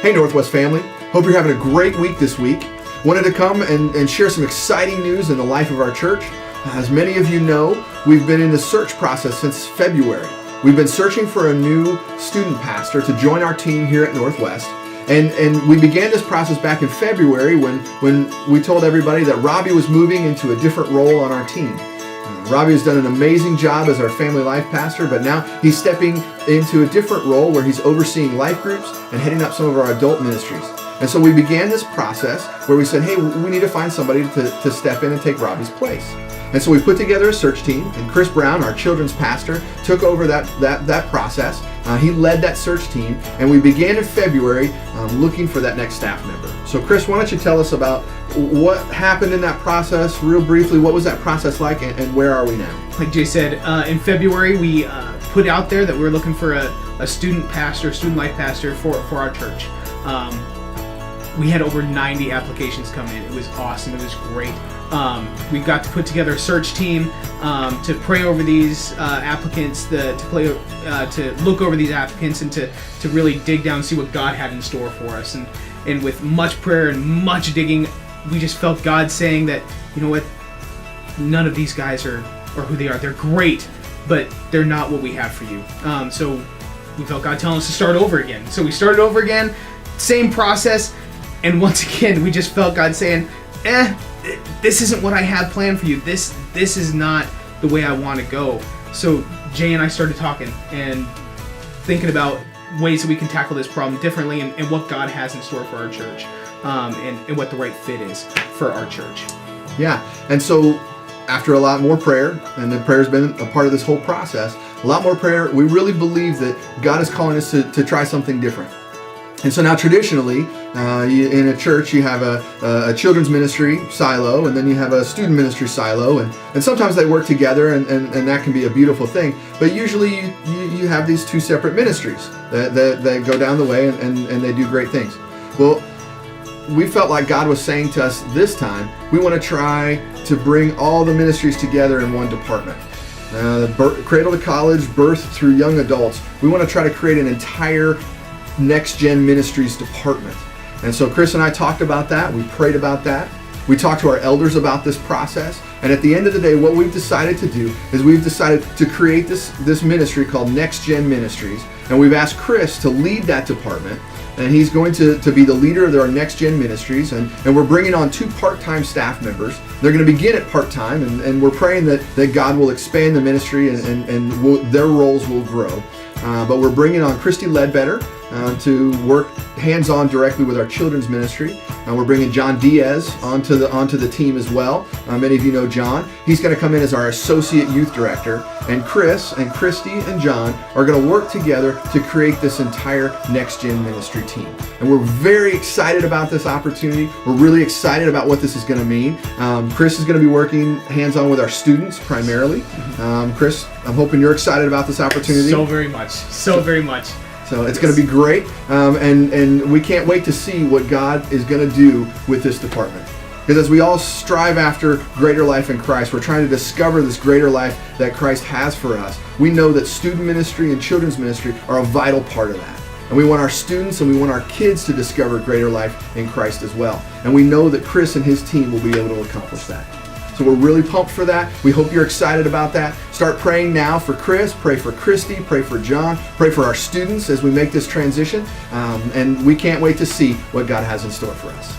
Hey Northwest family, hope you're having a great week this week. Wanted to come and share some exciting news in the life of our church. As many of you know, we've been in the search process since February. We've been searching for a new student pastor to join our team here at Northwest. And we began this process back in February when we told everybody that Robbie was moving into a different role on our team. Robbie has done an amazing job as our family life pastor, but now he's stepping into a different role where he's overseeing life groups and heading up some of our adult ministries. And so we began this process where we said, hey, we need to find somebody to step in and take Robbie's place. And so we put together a search team, and Chris Brown, our children's pastor, took over that process. He led that search team, and we began in February looking for that next staff member. So Chris, why don't you tell us about what happened in that process, real briefly? What was that process like, and where are we now? Like Jay said, in February we put out there that we were looking for a student pastor, student life pastor for our church. We had over 90 applications come in. It was awesome. It was great. We got to put together a search team to pray over these applicants, to look over these applicants, and to really dig down and see what God had in store for us. And with much prayer and much digging, we just felt God saying that, you know what, none of these guys are who they are. They're great, but they're not what we have for you. So we felt God telling us to start over again. So we started over again, same process. And once again, we just felt God saying, this isn't what I have planned for you. This is not the way I want to go. So Jay and I started talking and thinking about ways that we can tackle this problem differently and what God has in store for our church, and what the right fit is for our church. Yeah, and so after a lot more prayer, and the prayer's been a part of this whole process, a lot more prayer, we really believe that God is calling us to try something different. And so now traditionally, in a church, you have a children's ministry silo, and then you have a student ministry silo, and sometimes they work together, and that can be a beautiful thing. But usually you have these two separate ministries that go down the way, and they do great things. Well, we felt like God was saying to us this time, we want to try to bring all the ministries together in one department. Cradle to college, birth through young adults, we want to try to create an entire Next Gen Ministries department. And so Chris and I talked about that. We prayed about that. We talked to our elders about this process. And at the end of the day, what we've decided to do is we've decided to create this ministry called Next Gen Ministries. And we've asked Chris to lead that department. And he's going to be the leader of our Next Gen Ministries. And we're bringing on 2 part-time staff members. They're going to begin at part-time. And we're praying that God will expand the ministry and their roles will grow. But we're bringing on Christy Ledbetter to work hands-on directly with our children's ministry. We're bringing John Diaz onto the team as well. Many of you know John. He's going to come in as our associate youth director. And Chris and Christy and John are going to work together to create this entire Next Gen Ministry team. And we're very excited about this opportunity. We're really excited about what this is going to mean. Chris is going to be working hands-on with our students primarily. Chris, I'm hoping you're excited about this opportunity. So very much. So very much. So it's going to be great, and we can't wait to see what God is going to do with this department. Because as we all strive after greater life in Christ, we're trying to discover this greater life that Christ has for us. We know that student ministry and children's ministry are a vital part of that. And we want our students and we want our kids to discover greater life in Christ as well. And we know that Chris and his team will be able to accomplish that. So we're really pumped for that. We hope you're excited about that. Start praying now for Chris, pray for Christy, pray for John, pray for our students as we make this transition. And we can't wait to see what God has in store for us.